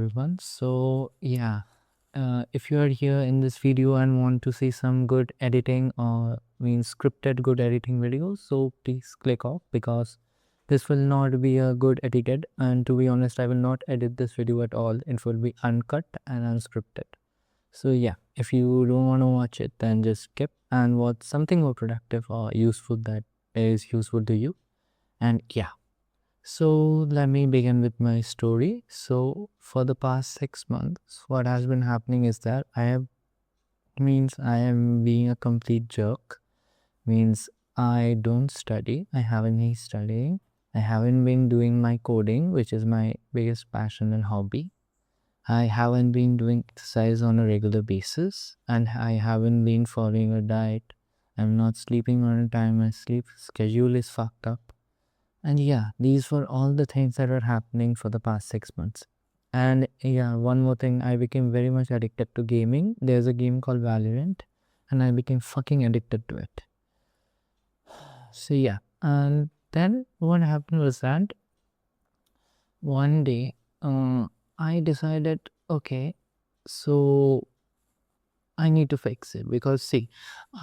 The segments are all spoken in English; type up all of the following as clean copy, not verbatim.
everyone. If you are here in this video and want to see some good editing or means scripted good editing videos, so please click off because this will not be a good edited, and to be honest, I will not edit this video at all. It will be uncut and unscripted. So yeah, if you don't want to watch it, then just skip and watch something more productive or useful that is useful to you. And yeah. So let me begin with my story. So for the past 6 months, what has been happening is that I am being a complete jerk. Means I don't study. I haven't been studying. I haven't been doing my coding, which is my biggest passion and hobby. I haven't been doing exercise on a regular basis, and I haven't been following a diet. I'm not sleeping on time. My sleep schedule is fucked up. And yeah, these were all the things that were happening for the past 6 months. And yeah, one more thing, I became very much addicted to gaming. There's a game called Valorant, and I became fucking addicted to it. So yeah, and then what happened was that one day, I decided, okay, so I need to fix it because see,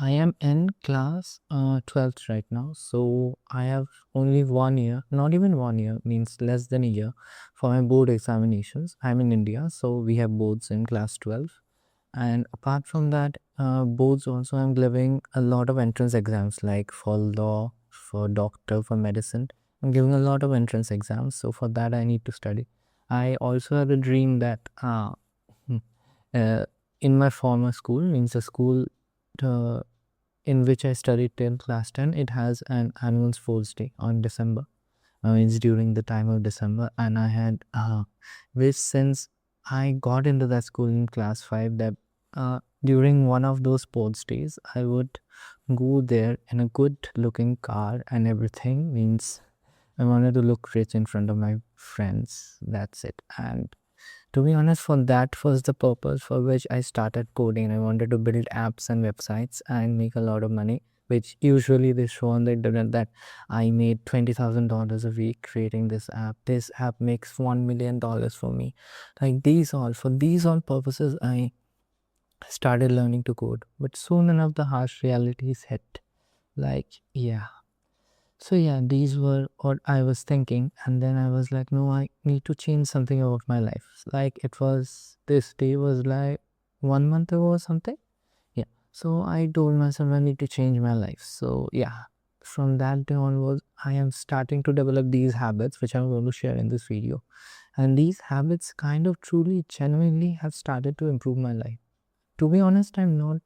I am in class 12th right now, so I have only 1 year, not even 1 year, means less than a year for my board examinations. I'm in India, so we have boards in class 12. And apart from that, boards also, I'm giving a lot of entrance exams like for law, for doctor, for medicine. I'm giving a lot of entrance exams, so for that, I need to study. I also have a dream that hmm, uh, in my former school, means the school uh, in which I studied till class 10, it has an annual sports day on December. Means during the time of December, and I had which since I got into that school in class 5, that during one of those sports days, I would go there in a good looking car and everything. Means I wanted to look rich in front of my friends. That's it. And to be honest, for that was the purpose for which I started coding. I wanted to build apps and websites and make a lot of money, which usually they show on the internet that I made $20,000 a week creating this app. This app makes $1 million for me. Like for these all purposes, I started learning to code. But soon enough, the harsh realities hit. Like, yeah. So yeah, these were what I was thinking, and then I was like, no, I need to change something about my life. Like this day was like 1 month ago or something. Yeah. So I told myself I need to change my life. So yeah, from that day onwards, I am starting to develop these habits, which I'm going to share in this video. And these habits kind of truly, genuinely have started to improve my life. To be honest, I'm not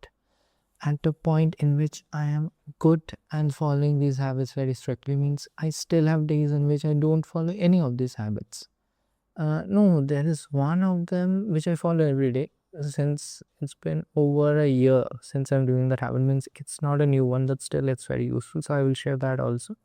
at the point in which I am good and following these habits very strictly. Means I still have days in which I don't follow any of these habits. No, there is one of them which I follow every day since it's been over a year since I'm doing that habit. Means it's not a new one, but still it's very useful. So I will share that also.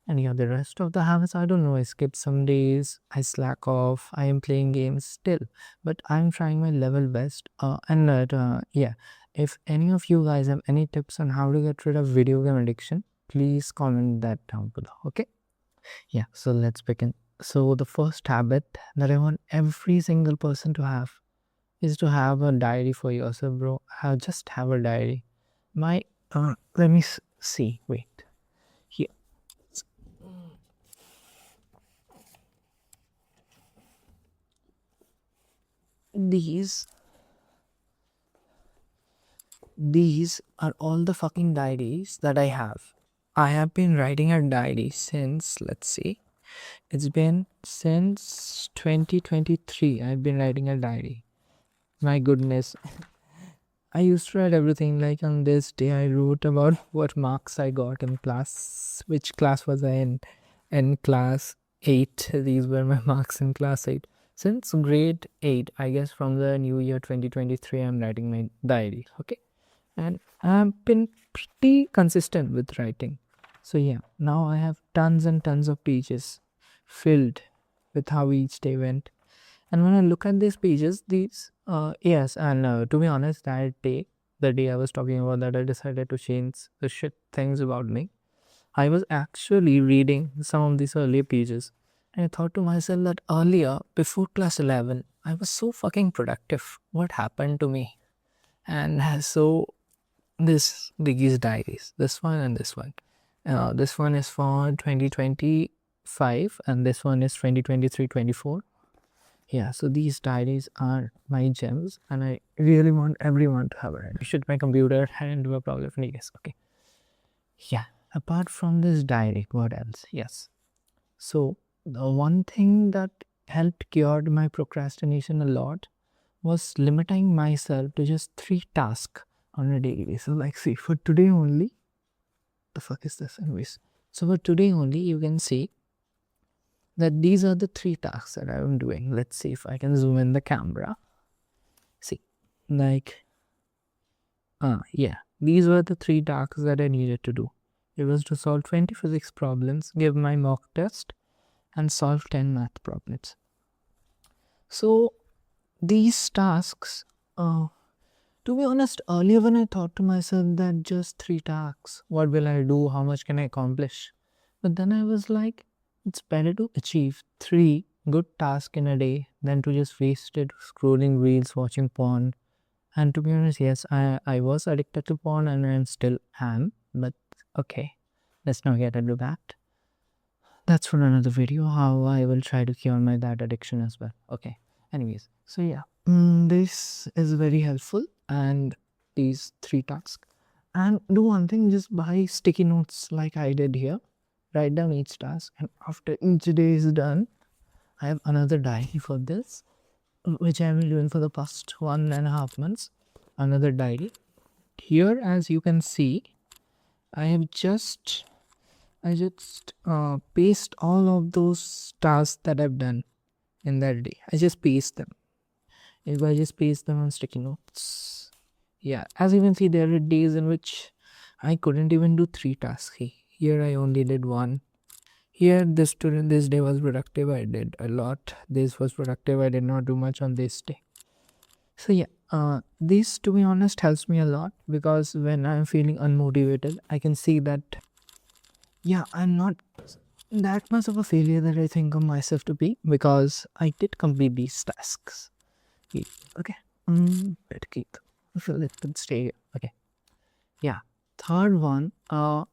And yeah, the rest of the habits, I don't know. I skip some days, I slack off, I am playing games still, but I'm trying my level best. Yeah, if any of you guys have any tips on how to get rid of video game addiction, please comment that down below. Okay. Yeah, so let's begin. So, the first habit that I want every single person to have is to have a diary for yourself, bro. Just have a diary. Let me see. Wait. Here. These These are all the fucking diaries that I have. I have been writing a diary since, let's see, it's been since 2023. I've been writing a diary. My goodness. I used to write everything like on this day I wrote about what marks I got in class, which class was I in class 8. These were my marks in class 8. Since grade 8, I guess from the new year 2023, I'm writing my diary. Okay. And I've been pretty consistent with writing. So yeah, now I have tons and tons of pages filled with how each day went. And when I look at these pages, yes, and to be honest, the day I was talking about that, I decided to change the shit things about me. I was actually reading some of these earlier pages, And I thought to myself that earlier, before class 11, I was so fucking productive. What happened to me? And so these diaries, this one and this one. This one is for 2025 and this one is 2023-24. Yeah, so these diaries are my gems and I really want everyone to have it. I should my computer and do a problem. Yes, okay. Yeah, apart from this diary, what else? Yes. So the one thing that helped cured my procrastination a lot was limiting myself to just 3 tasks on a daily basis. So like see for today only, the fuck is this anyways? So for today only you can see that these are the 3 tasks that I'm doing. Let's see if I can zoom in the camera. See, like, yeah, these were the 3 tasks that I needed to do. It was to solve 20 physics problems, give my mock test, and solve 10 math problems. So these tasks, to be honest, earlier when I thought to myself that just 3 tasks, what will I do? How much can I accomplish? But then I was like, it's better to achieve 3 good tasks in a day than to just waste it scrolling reels, watching porn. And to be honest, yes, I was addicted to porn and I still am. But okay, let's not get into that. That's for another video, how I will try to cure my that addiction as well. Okay, anyways, so yeah, this is very helpful and these 3 tasks. And do one thing, just buy sticky notes like I did here. Write down each task and after each day is done, I have another diary for this, which I have been doing for the past 1.5 months. Another diary. Here, as you can see, I just paste all of those tasks that I've done in that day. I just paste them. If I just paste them on sticky notes. Yeah, as you can see, there are days in which I couldn't even do 3 tasks. Here I only did 1. Here this day was productive. I did a lot. This was productive. I did not do much on this day. So yeah, this to be honest helps me a lot because when I'm feeling unmotivated, I can see that yeah, I'm not that much of a failure that I think of myself to be because I did complete these tasks. Okay. Better keep. Let them stay here. Okay. Yeah. Third one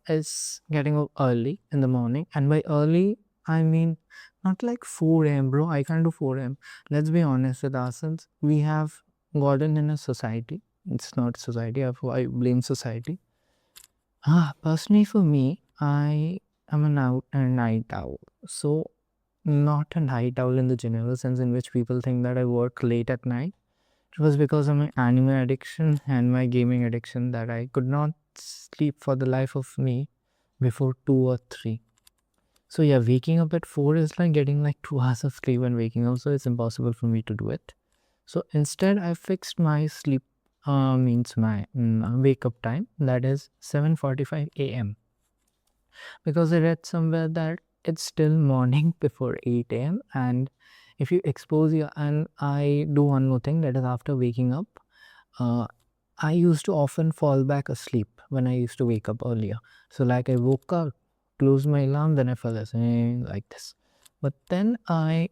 is getting up early in the morning. And by early, I mean not like 4 a.m. bro. I can't do 4 a.m. Let's be honest with ourselves. We have gotten in a society. It's not society. I blame society. Personally for me, I am a night owl. So not a night owl in the general sense in which people think that I work late at night. It was because of my anime addiction and my gaming addiction that I could not sleep for the life of me before 2 or 3. So yeah, waking up at 4 is like getting like 2 hours of sleep and waking up, so it's impossible for me to do it. So instead I fixed my sleep means my wake up time, that is 7:45 a.m. because I read somewhere that it's still morning before 8 a.m. and if you expose your and I do one more thing, that is after waking up, I used to often fall back asleep when I used to wake up earlier. So like I woke up, closed my alarm, then I fell asleep like this. But then I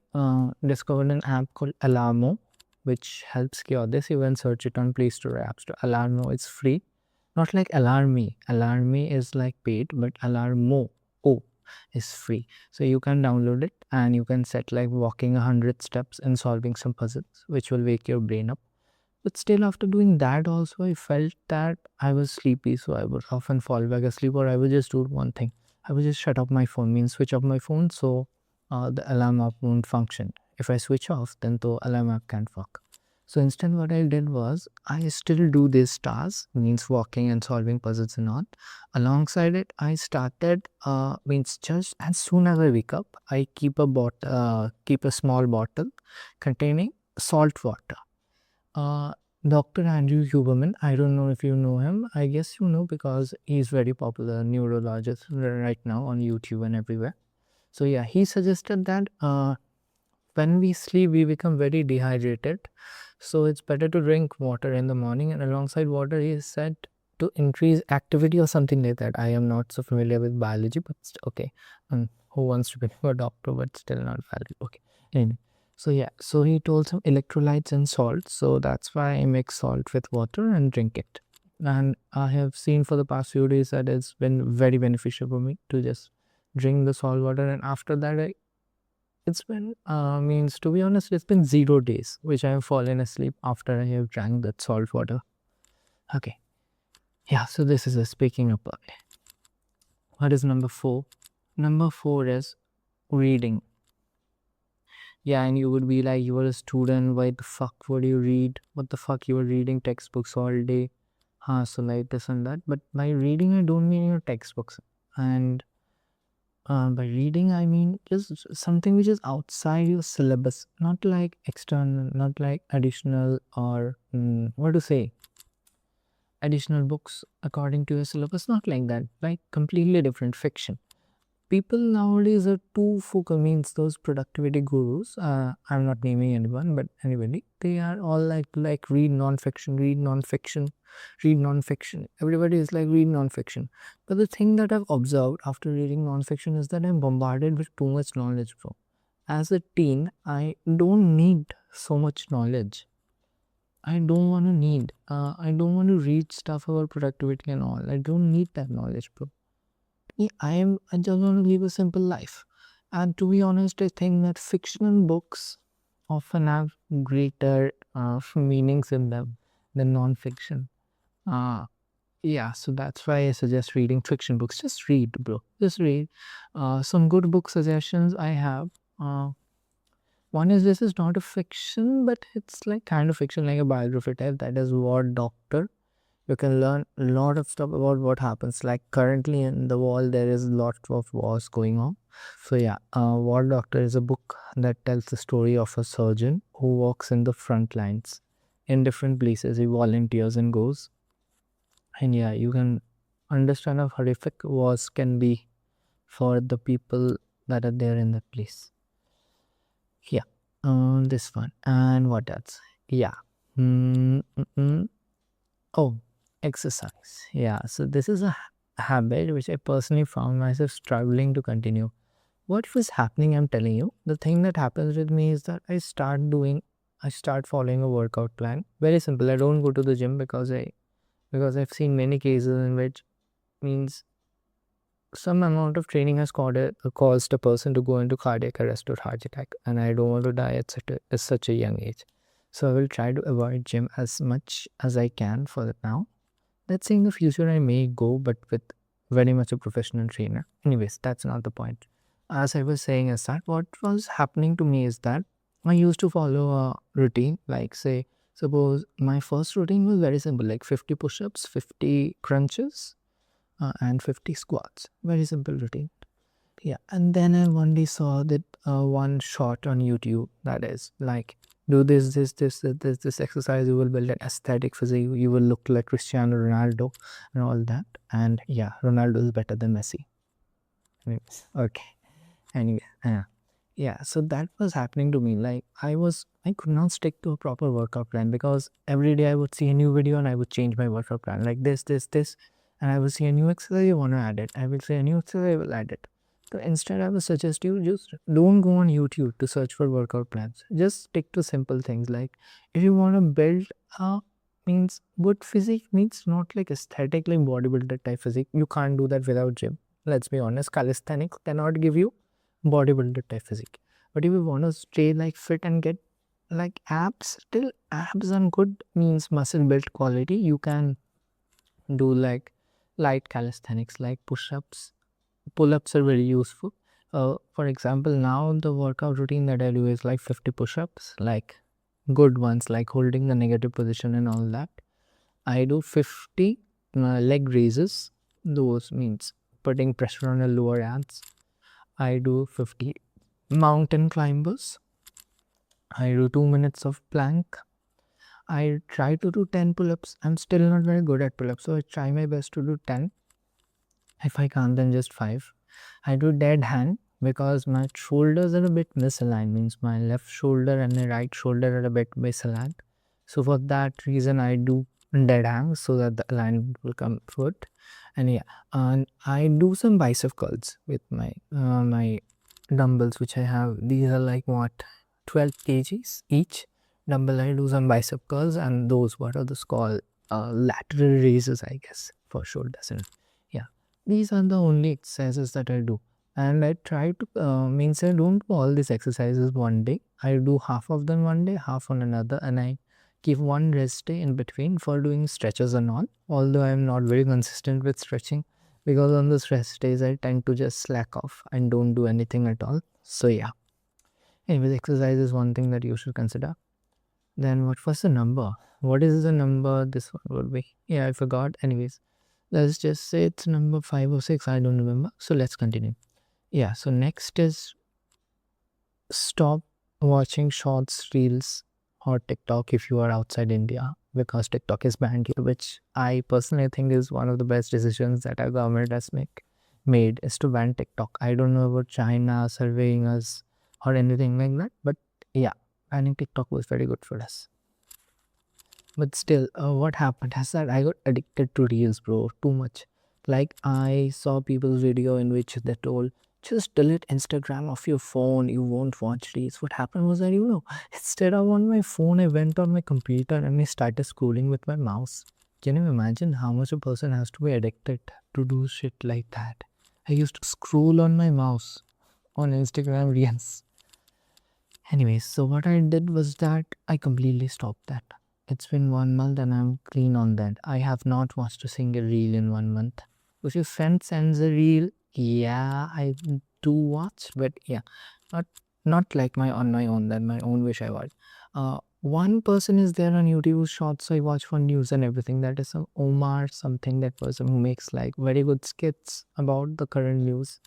discovered an app called Alarmo, which helps cure this. You can search it on Play Store or App Store. Alarmo is free. Not like Alarmy. Alarmy is like paid, but Alarmo is free. So you can download it and you can set like walking 100 steps and solving some puzzles, which will wake your brain up. But still, after doing that, also, I felt that I was sleepy. So I would often fall back asleep, or I would just do one thing. I would just shut off my phone, means switch off my phone so the alarm app won't function. If I switch off, then the alarm app can't work. So instead, what I did was I still do this task, means walking and solving puzzles and all. Alongside it, I started means just as soon as I wake up, I keep keep a small bottle containing salt water. Dr. Andrew Huberman, I don't know if you know him. I guess you know because he's very popular neurologist right now on YouTube and everywhere. So yeah, he suggested that when we sleep, we become very dehydrated. So it's better to drink water in the morning, and alongside water, he said to increase activity or something like that. I am not so familiar with biology, but okay. Who wants to become a doctor but still not biology? Okay. Anyway, so yeah, so he told some electrolytes and salt. So that's why I mix salt with water and drink it. And I have seen for the past few days that it's been very beneficial for me to just drink the salt water. And after that, it's been means to be honest, it's been 0 days which I have fallen asleep after I have drank that salt water. Okay. Yeah, so this is a speaking up. What is number 4? Number 4 is reading. Yeah, and you would be like, you were a student, why the fuck would you read? What the fuck, you were reading textbooks all day? So like this and that. But by reading, I don't mean your textbooks. And by reading, I mean just something which is outside your syllabus, not like external, not like additional or what to say, additional books according to your syllabus, not like that, like completely different fiction. People nowadays are too focused, means those productivity gurus. I'm not naming anyone, but anybody, they are all like read non-fiction, read non-fiction, read non-fiction. Everybody is like read non-fiction. But the thing that I've observed after reading non-fiction is that I'm bombarded with too much knowledge, bro. As a teen, I don't need so much knowledge. I don't want to need. I don't want to read stuff about productivity and all. I don't need that knowledge, bro. I just want to live a simple life. And to be honest, I think that fictional books often have greater meanings in them than non-fiction. Yeah, so that's why I suggest reading fiction books. Just read, bro. Just read. Some good book suggestions I have. One is, this is not a fiction, but it's like kind of fiction, like a biography type. That is War Doctor. You can learn a lot of stuff about what happens. Like currently in the world, there is a lot of wars going on. So yeah, War Doctor is a book that tells the story of a surgeon who walks in the front lines in different places. He volunteers and goes. And yeah, you can understand how horrific wars can be for the people that are there in that place. Yeah, this one. And what else? Yeah. Oh, exercise. Yeah, so this is a habit which I personally found myself struggling to continue. What was happening, I'm telling you, the thing that happens with me is that I start following a workout plan. Very simple. I don't go to the gym because I've seen many cases in which, means, some amount of training has caused a person to go into cardiac arrest or heart attack, and I don't want to die at such a young age. So I will try to avoid gym as much as I can for that now. Let's say in the future I may go, but with very much a professional trainer. Anyways, that's not the point. As I was saying, is that what was happening to me is that I used to follow a routine. Like, say, suppose my first routine was very simple, like 50 push-ups, 50 crunches, and 50 squats. Very simple routine. Yeah, and then I one day saw that one shot on YouTube that is like, do this exercise, you will build an aesthetic physique, you will look like Cristiano Ronaldo and all that. And yeah, Ronaldo is better than Messi. Anyways, okay. Anyway, yeah, so that was happening to me. Like I could not stick to a proper workout plan because every day I would see a new video and I would change my workout plan like this, and I will see a new exercise, you want to add it. I will see a new exercise, I will add it. So instead, I would suggest you just don't go on YouTube to search for workout plans. Just stick to simple things. Like if you want to build a, means, good physique, means not like aesthetic, like bodybuilder type physique. You can't do that without gym. Let's be honest, calisthenics cannot give you bodybuilder type physique. But if you want to stay like fit and get like abs, still abs and good, means muscle build quality, you can do like light calisthenics like push-ups. Pull-ups are very useful. For example, now the workout routine that I do is like 50 push-ups, like good ones, like holding the negative position and all that. I do 50 leg raises. Those means putting pressure on the lower abs. I do 50 mountain climbers. I do 2 minutes of plank. I try to do 10 pull-ups. I'm still not very good at pull-ups, so I try my best to do 10. If I can't, then just 5. I do dead hand because my shoulders are a bit misaligned, means my left shoulder and my right shoulder are a bit misaligned. So for that reason, I do dead hang so that the alignment will come foot. And yeah, and I do some bicep curls with my dumbbells which I have. These are like what, 12 kgs each dumbbell. I do some bicep curls, and those, what are those called, lateral raises, I guess, for sure, doesn't it? Yeah, these are the only exercises that I do. And I try to means I don't do all these exercises one day. I do half of them one day, half on another, and I give one rest day in between for doing stretches and all. Although I am not very consistent with stretching, because on those rest days I tend to just slack off and don't do anything at all. So yeah. Anyways, exercise is one thing that you should consider. Then what was the number? What is the number this one would be? Yeah, I forgot. Anyways, let's just say it's number 5 or 6. I don't remember. So let's continue. Yeah, so next is stop watching shorts, reels, or TikTok if you are outside India, because TikTok is banned here, which I personally think is one of the best decisions that our government has made is to ban TikTok. I don't know about China surveying us or anything like that, but yeah, banning TikTok was very good for us. But still, what happened is that I got addicted to reels, bro, too much. Like, I saw people's video in which they told, just delete Instagram off your phone, you won't watch reels. What happened was that, instead of on my phone, I went on my computer and I started scrolling with my mouse. Can you imagine how much a person has to be addicted to do shit like that? I used to scroll on my mouse on Instagram reels. Anyways, so what I did was that I completely stopped that. It's been 1 month and I'm clean on that. I have not watched a single reel in 1 month. If your friend sends a reel, yeah, I do watch, but yeah, not like on my own. That my own wish I watch. One person is there on YouTube Shorts, so I watch for news and everything. That is some Omar something, that person who makes like very good skits about the current news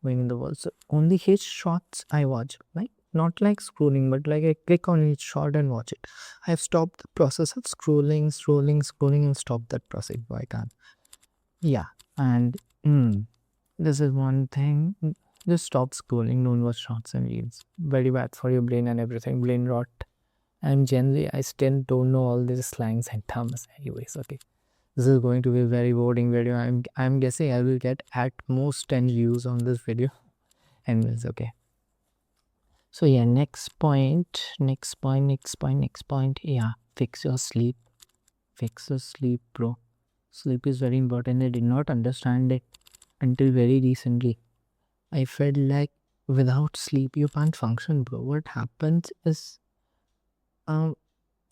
going in the world. So only his shorts I watch, like not like scrolling, but like I click on each short and watch it. I have stopped the process of scrolling, and stopped that process. I can't. Yeah, and this is one thing. Just stop scrolling. Don't watch shorts and reels. Very bad for your brain and everything. Brain rot. And generally, I still don't know all these slangs and terms. Anyways, okay. This is going to be a very boring video. I'm guessing I will get at most 10 views on this video. Anyways, okay. So yeah, next point. Yeah, fix your sleep. Fix your sleep, bro. Sleep is very important. I did not understand it until very recently. I felt like without sleep you can't function, bro. What happens is,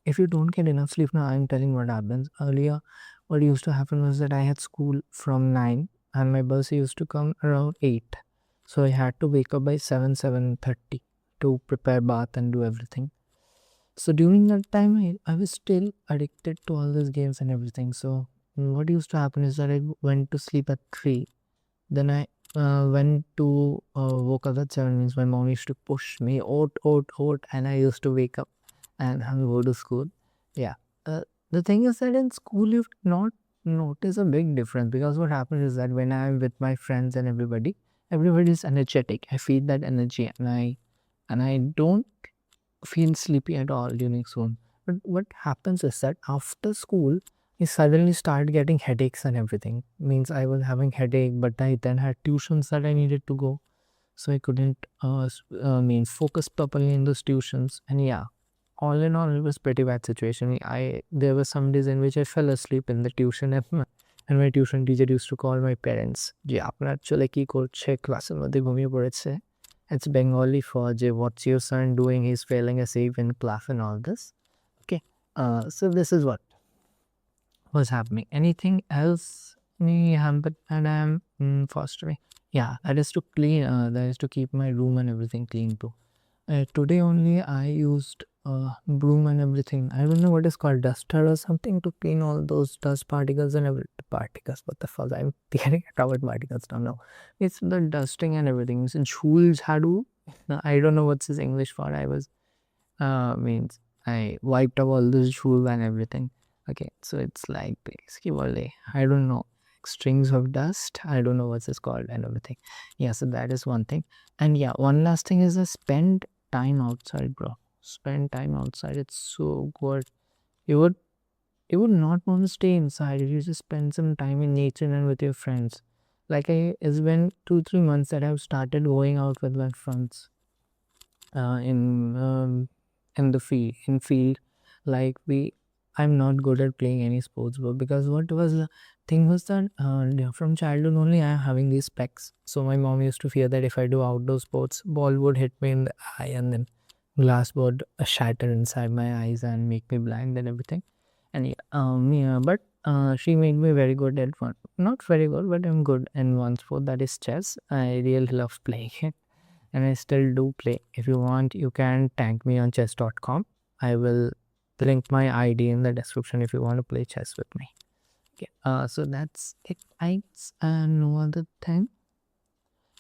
if you don't get enough sleep, now I'm telling what happens. Earlier, what used to happen was that I had school from 9 and my bus used to come around 8. So I had to wake up by 7:30 to prepare bath and do everything. So during that time, I was still addicted to all these games and everything. So what used to happen is that I went to sleep at 3. Then I went to woke up at 7, means my mom used to push me out, and I used to wake up and go to school. Yeah. The thing is that in school you not notice a big difference, because what happens is that when I'm with my friends and everybody is energetic. I feel that energy, and I don't feel sleepy at all during school. But what happens is that after school, I suddenly start getting headaches and everything. Means I was having headache, but I then had tuitions that I needed to go, so I couldn't means focus properly in those tuitions. And yeah, all in all, it was pretty bad situation. There were some days in which I fell asleep in the tuition, and my tuition teacher used to call my parents. যে আপনার ছেলে কি করছে ক্লাসের মধ্যে ঘুমিয়ে পড়েছে? It's Bengali for যে what's your son doing? He's failing asleep in class and all this. Okay, so this is what was happening. Anything else? But and I'm fostering. Yeah, that is to clean. That is to keep my room and everything clean too. Today only I used broom and everything. I don't know what is called, duster or something, to clean all those dust particles and particles. What the fuck? I'm getting about particles now. No, it's the dusting and everything. It's Jhool Jhadu. I don't know what's his English for. I was means I wiped up all this jhool and everything. Okay, so it's like basically, I don't know, strings of dust. I don't know what's this called and everything. Yeah, so that is one thing. And yeah, one last thing is spend time outside, bro. Spend time outside. It's so good. You would you would not want to stay inside if you just spend some time in nature and with your friends. Like it's been 2-3 months that I've started going out with my friends uh, in um, in the field. Like I'm not good at playing any sports, but because what was the thing was that yeah, from childhood only I'm having these specs. So my mom used to fear that if I do outdoor sports, ball would hit me in the eye and then glass would shatter inside my eyes and make me blind and everything. And yeah, but she made me very good at one. Not very good, but I'm good in one sport, that is chess. I really love playing it, and I still do play. If you want, you can tag me on chess.com. I will link my ID in the description if you want to play chess with me. Okay. So that's it. No other thing.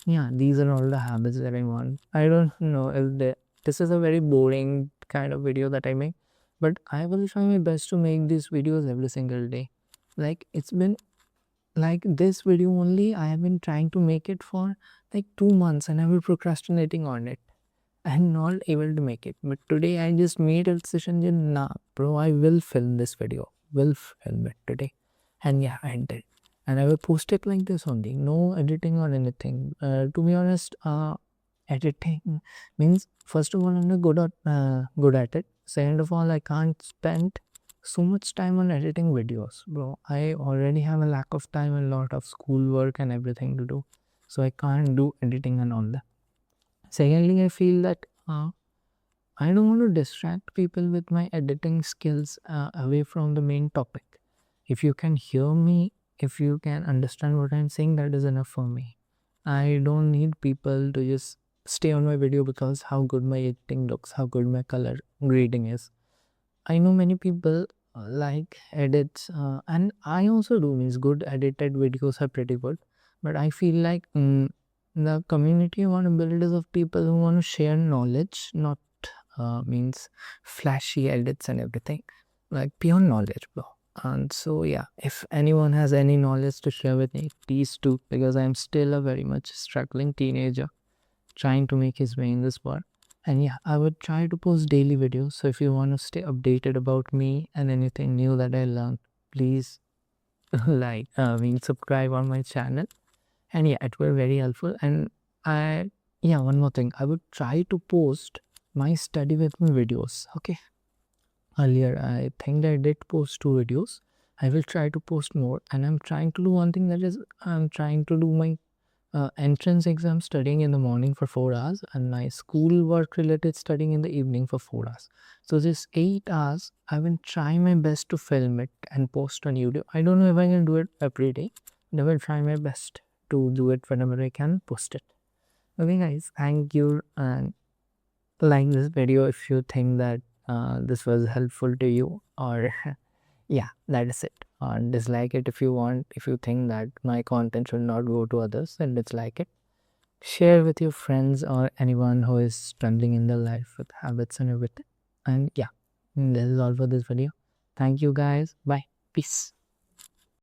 Yeah, these are all the habits that I want. I don't know if this is a very boring kind of video that I make, but I will try my best to make these videos every single day. Like it's been like this video only, I have been trying to make it for like 2 months and I've been procrastinating on it. I'm not able to make it. But today I just made a decision, nah, bro, I will film this video. Will film it today. And yeah, I did. And I will post it like this only. No editing or anything. To be honest, editing means first of all I'm not good at it. Second of all, I can't spend so much time on editing videos, bro. I already have a lack of time and a lot of schoolwork and everything to do. So I can't do editing and all that. Secondly, I feel that I don't want to distract people with my editing skills away from the main topic. If you can hear me, if you can understand what I'm saying, that is enough for me. I don't need people to just stay on my video because how good my editing looks, how good my color grading is. I know many people like edits, and I also do. Means good edited videos are pretty good, but I feel like the community I want to build is of people who want to share knowledge, not means flashy edits and everything, like pure knowledge, bro. And so yeah, if anyone has any knowledge to share with me, please do, because I'm still a very much struggling teenager trying to make his way in this world. And yeah, I would try to post daily videos. So if you want to stay updated about me and anything new that I learned, please subscribe on my channel. And yeah, it will be very helpful. And one more thing, I would try to post my study with me videos. Okay. Earlier, I think I did post 2 videos. I will try to post more. And I'm trying to do one thing, that is, I'm trying to do my entrance exam studying in the morning for 4 hours, and my school work related studying in the evening for 4 hours. So this 8 hours, I will try my best to film it and post on YouTube. I don't know if I can do it every day, but I will try my best to do it whenever I can post it. Okay, guys, thank you, and like this video if you think that this was helpful to you, or yeah, that is it. Dislike it if you want. If you think that my content should not go to others, then dislike it. Share with your friends or anyone who is struggling in their life with habits and everything. And yeah, this is all for this video. Thank you guys. Bye. Peace.